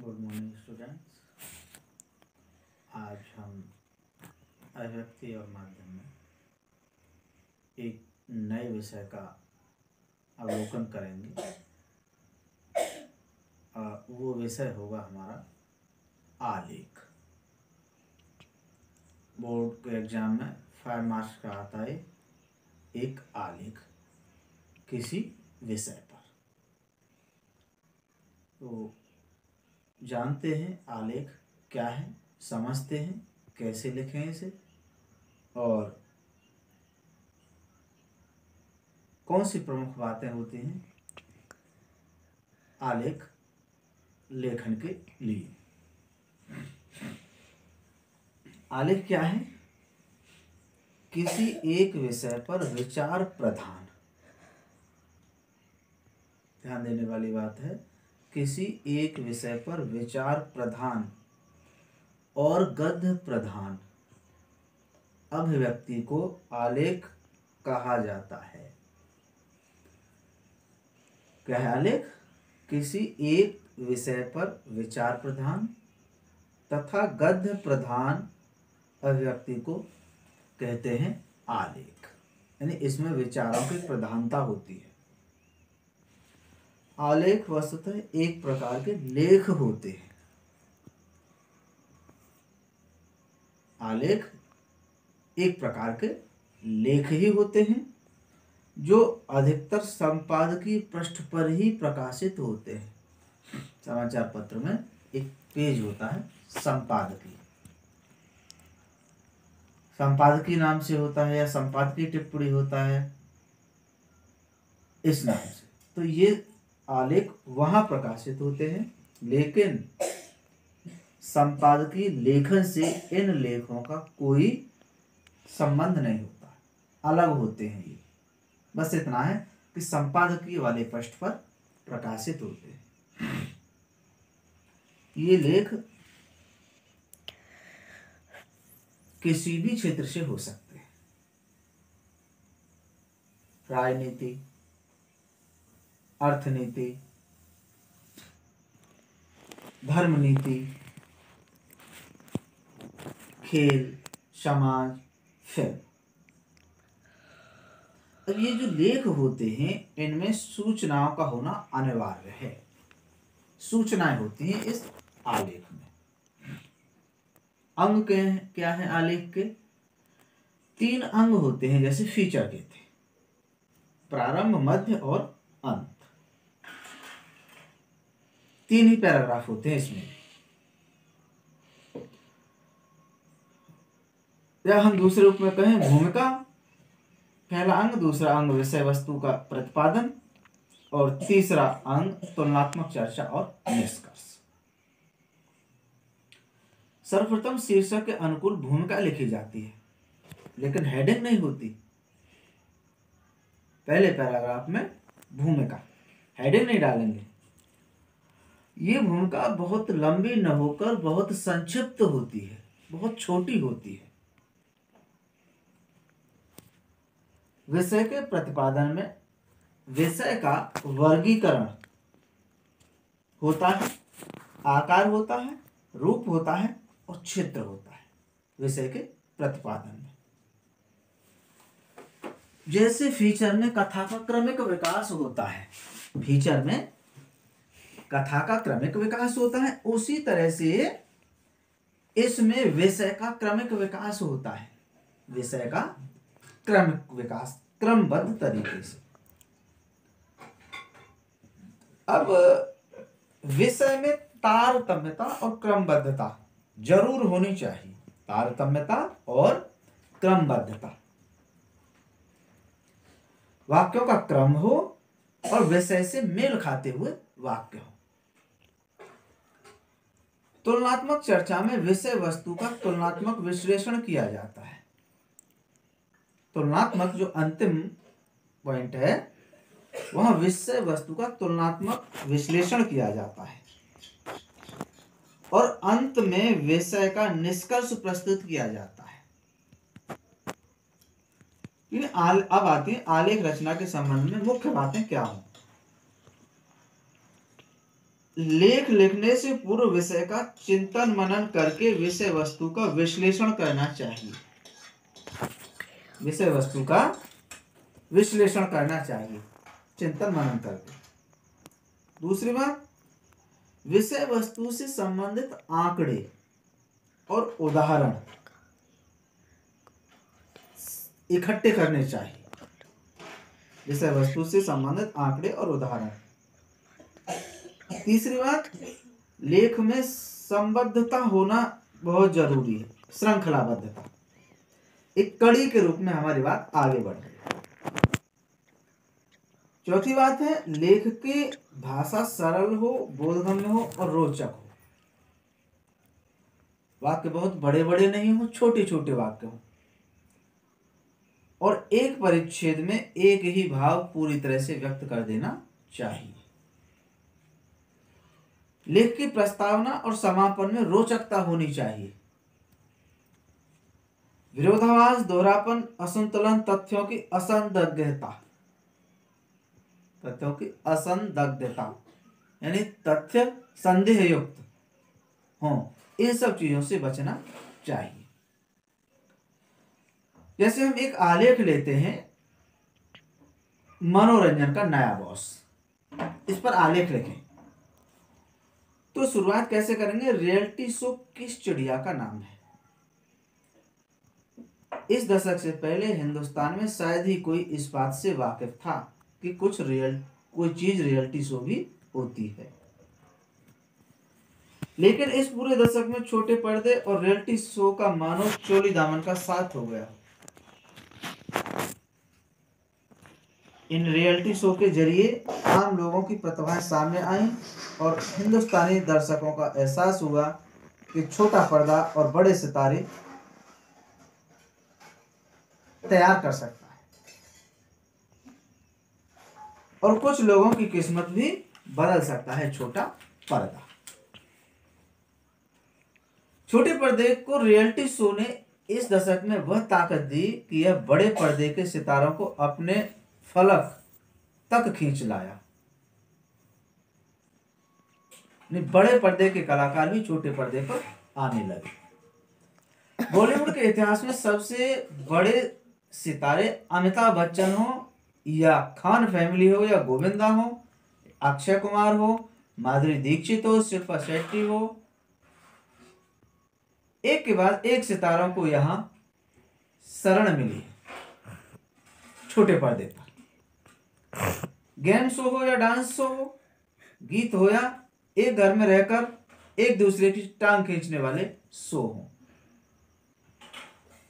Good morning students. आज हम अभिव्यक्ति और माध्यम में एक नए विषय का अवलोकन करेंगे। वो विषय होगा हमारा आलेख। बोर्ड के एग्जाम में 5 मार्क्स का आता है एक आलेख किसी विषय पर। तो जानते हैं आलेख क्या है, समझते हैं कैसे लिखें इसे और कौन सी प्रमुख बातें होती हैं आलेख लेखन के लिए। आलेख क्या है? किसी एक विषय पर विचार प्रधान, ध्यान देने वाली बात है, किसी एक विषय पर विचार प्रधान और गद्य प्रधान अभिव्यक्ति को आलेख कहा जाता है। क्या है आलेख? किसी एक विषय पर विचार प्रधान तथा गद्य प्रधान अभिव्यक्ति को कहते हैं आलेख। यानी इसमें विचारों की प्रधानता होती है। आलेख वस्तुतः एक प्रकार के लेख होते हैं। आलेख एक प्रकार के लेख ही होते हैं जो अधिकतर संपादकीय पृष्ठ पर ही प्रकाशित होते हैं। समाचार पत्र में एक पेज होता है संपादकीय नाम से होता है या संपादकीय टिप्पणी होता है इस नाम से। तो ये आलेख वहां प्रकाशित होते हैं, लेकिन संपादकीय लेखन से इन लेखों का कोई संबंध नहीं होता, अलग होते हैं ये। बस इतना है कि संपादकीय वाले पृष्ठ पर प्रकाशित होते हैं। ये लेख किसी भी क्षेत्र से हो सकते हैं। राजनीति, अर्थनीति, धर्म नीति, खेल, समाज, फिल्म। अब ये जो लेख होते हैं इनमें सूचनाओं का होना अनिवार्य है। सूचनाएं होती हैं इस आलेख में। अंग क्या है आलेख के? 3 अंग होते हैं, जैसे फीचर कहते हैं, प्रारंभ, मध्य और अंत। 3 ही पैराग्राफ होते हैं इसमें। या हम दूसरे रूप में कहें भूमिका, पहला अंग, दूसरा अंग विषय वस्तु का प्रतिपादन और तीसरा अंग तुलनात्मक चर्चा और निष्कर्ष। सर्वप्रथम शीर्षक के अनुकूल भूमिका लिखी जाती है, लेकिन हेडिंग नहीं होती। पहले पैराग्राफ में भूमिका, हेडिंग नहीं डालेंगे। ये भूमिका बहुत लंबी न होकर बहुत संक्षिप्त होती है, बहुत छोटी होती है। विषय के प्रतिपादन में विषय का वर्गीकरण होता है, आकार होता है, रूप होता है और क्षेत्र होता है विषय के प्रतिपादन में। जैसे फीचर में कथा का क्रमिक विकास होता है, फीचर में कथा का क्रमिक विकास होता है, उसी तरह से इसमें विषय का क्रमिक विकास होता है। विषय का क्रमिक विकास क्रमबद्ध तरीके से। अब विषय में तारतम्यता और क्रमबद्धता जरूर होनी चाहिए। तारतम्यता और क्रमबद्धता, वाक्यों का क्रम हो और विषय से मेल खाते हुए वाक्य हो। तुलनात्मक चर्चा में विषय वस्तु का तुलनात्मक विश्लेषण किया जाता है। तुलनात्मक जो अंतिम पॉइंट है वह विषय वस्तु का तुलनात्मक विश्लेषण किया जाता है और अंत में विषय का निष्कर्ष प्रस्तुत किया जाता है। अब आती है आलेख रचना के संबंध में मुख्य बातें क्या हो। लेख लिखने से पूर्व विषय का चिंतन मनन करके विषय वस्तु का विश्लेषण करना चाहिए। विषय वस्तु का विश्लेषण करना चाहिए चिंतन मनन करके। दूसरी बात, विषय वस्तु से संबंधित आंकड़े और उदाहरण इकट्ठे करने चाहिए। विषय वस्तु से संबंधित आंकड़े और उदाहरण। तीसरी बात, लेख में संबद्धता होना बहुत जरूरी है, श्रृंखलाबद्धता। एक कड़ी के रूप में हमारी बात आगे बढ़ रही है। चौथी बात है, लेख की भाषा सरल हो, बोधगम्य हो और रोचक हो। वाक्य बहुत बड़े बड़े नहीं हो, छोटे छोटे वाक्य हो और एक परिच्छेद में एक ही भाव पूरी तरह से व्यक्त कर देना चाहिए। लेख की प्रस्तावना और समापन में रोचकता होनी चाहिए। विरोधाभास, दोहरापन, असंतुलन, तथ्यों की असंदिग्धता यानी तथ्य संदेह युक्त हो, इन सब चीजों से बचना चाहिए। जैसे हम एक आलेख लेते हैं, मनोरंजन का नया बॉस, इस पर आलेख लिखें, तो शुरुआत कैसे करेंगे? रियलिटी शो किस चिड़िया का नाम है? इस दशक से पहले हिंदुस्तान में शायद ही कोई इस बात से वाकिफ था कि कोई चीज रियलिटी शो भी होती है। लेकिन इस पूरे दशक में छोटे पर्दे और रियलिटी शो का मानो चोली दामन का साथ हो गया। इन रियलिटी शो के जरिए आम लोगों की प्रतिभाएं सामने आई और हिंदुस्तानी दर्शकों का एहसास हुआ कि छोटा पर्दा और बड़े सितारे तैयार कर सकता है और कुछ लोगों की किस्मत भी बदल सकता है छोटा पर्दा। छोटे पर्दे को रियलिटी शो ने इस दशक में वह ताकत दी कि यह बड़े पर्दे के सितारों को अपने फलक तक खींच लाया। बड़े पर्दे के कलाकार भी छोटे पर्दे पर आने लगे। बॉलीवुड के इतिहास में सबसे बड़े सितारे अमिताभ बच्चन हो या खान फैमिली हो या गोविंदा हो, अक्षय कुमार हो, माधुरी दीक्षित हो, शिल्पा शेट्टी हो, एक के बाद एक सितारों को यहां शरण मिली छोटे पर्दे पर। गेम शो हो या डांस शो हो, गीत हो या एक घर में रहकर एक दूसरे की टांग खींचने वाले शो हो,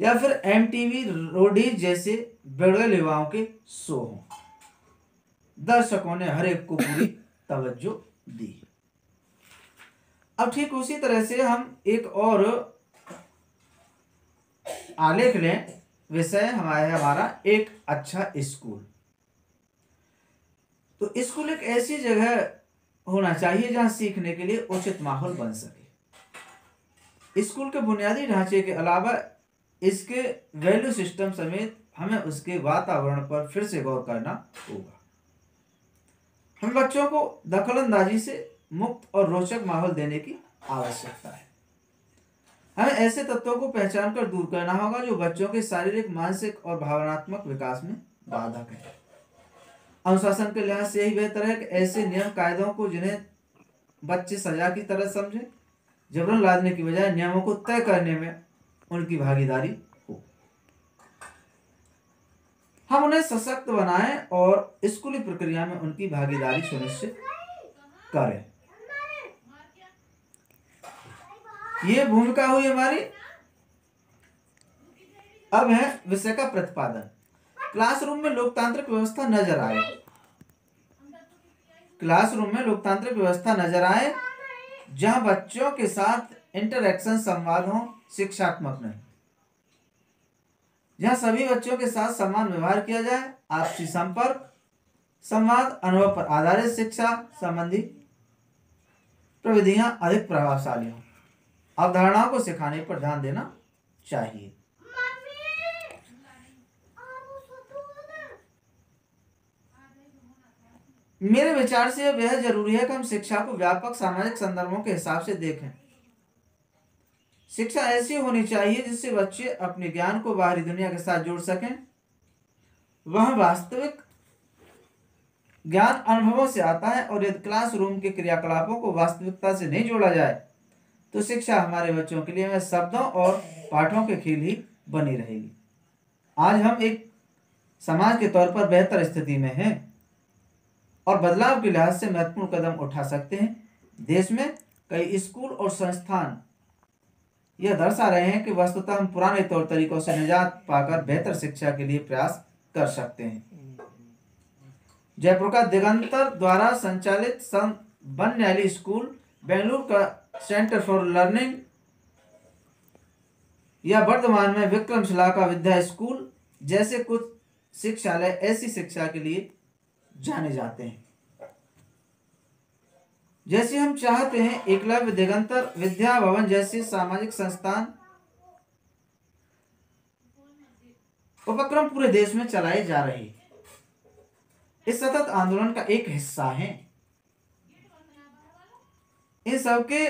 या फिर MTV रोडीज जैसे बेड़गल युवाओं के शो हो, दर्शकों ने हर एक को पूरी तवज्जो दी। अब ठीक उसी तरह से हम एक और आलेख लें। विषय हमारा एक अच्छा स्कूल। तो स्कूल एक ऐसी जगह होना चाहिए जहां सीखने के लिए उचित माहौल बन सके। स्कूल के बुनियादी ढांचे के अलावा इसके वैल्यू सिस्टम समेत हमें उसके वातावरण पर फिर से गौर करना होगा। हमें बच्चों को दखलंदाजी से मुक्त और रोचक माहौल देने की आवश्यकता है। हमें ऐसे तत्वों को पहचान कर दूर करना होगा जो बच्चों के शारीरिक, मानसिक और भावनात्मक विकास में बाधक है। अनुशासन के लिहाज से यही बेहतर है कि ऐसे नियम कायदों को जिन्हें बच्चे सजा की तरह समझे, जबरन लादने की बजाय नियमों को तय करने में उनकी भागीदारी हो। हम उन्हें सशक्त बनाएं और स्कूली प्रक्रिया में उनकी भागीदारी सुनिश्चित करें। ये भूमिका हुई हमारी। अब है विषय का प्रतिपादन। क्लासरूम में लोकतांत्रिक व्यवस्था नजर आए। क्लासरूम में लोकतांत्रिक व्यवस्था नजर आए जहां बच्चों के साथ इंटरैक्शन, संवाद हो, शिक्षात्मक नहीं। जहां सभी बच्चों के साथ समान व्यवहार किया जाए, आपसी संपर्क, संवाद, अनुभव पर आधारित शिक्षा संबंधी प्रविधियां अधिक प्रभावशाली हों। अवधारणाओं को सिखाने पर ध्यान देना चाहिए। मेरे विचार से यह बेहद जरूरी है कि हम शिक्षा को व्यापक सामाजिक संदर्भों के हिसाब से देखें। शिक्षा ऐसी होनी चाहिए जिससे बच्चे अपने ज्ञान को बाहरी दुनिया के साथ जोड़ सकें। वह वास्तविक ज्ञान अनुभवों से आता है, और यदि क्लासरूम के क्रियाकलापों को वास्तविकता से नहीं जोड़ा जाए तो शिक्षा हमारे बच्चों के लिए शब्दों और पाठों के खेल ही बनी रहेगी। आज हम एक समाज के तौर पर बेहतर स्थिति में हैं और बदलाव के लिहाज से महत्वपूर्ण कदम उठा सकते हैं। देश में कई स्कूल और संस्थान यह दर्शा रहे हैं कि वस्तुतः हम पुराने तौर तरीकों से निजात पाकर बेहतर शिक्षा के लिए प्रयास कर सकते हैं। जयपुर का दिगंतर द्वारा संचालित बनयाली स्कूल, बेंगलुरु का सेंटर फॉर लर्निंग या वर्धमान में विक्रमशिला का विद्या स्कूल जैसे कुछ शिक्षालय ऐसी शिक्षा के लिए जाने जाते हैं। जैसे हम चाहते हैं एकलव्य, दिगंतर, विद्या भवन जैसे सामाजिक संस्थान उपक्रम पूरे देश में चलाए जा रहे हैं। इस सतत आंदोलन का एक हिस्सा है। इन सबके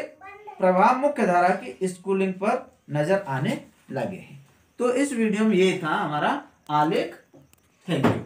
प्रभाव मुख्य धारा की स्कूलिंग पर नजर आने लगे हैं। तो इस वीडियो में ये था हमारा आलेख। Thank you.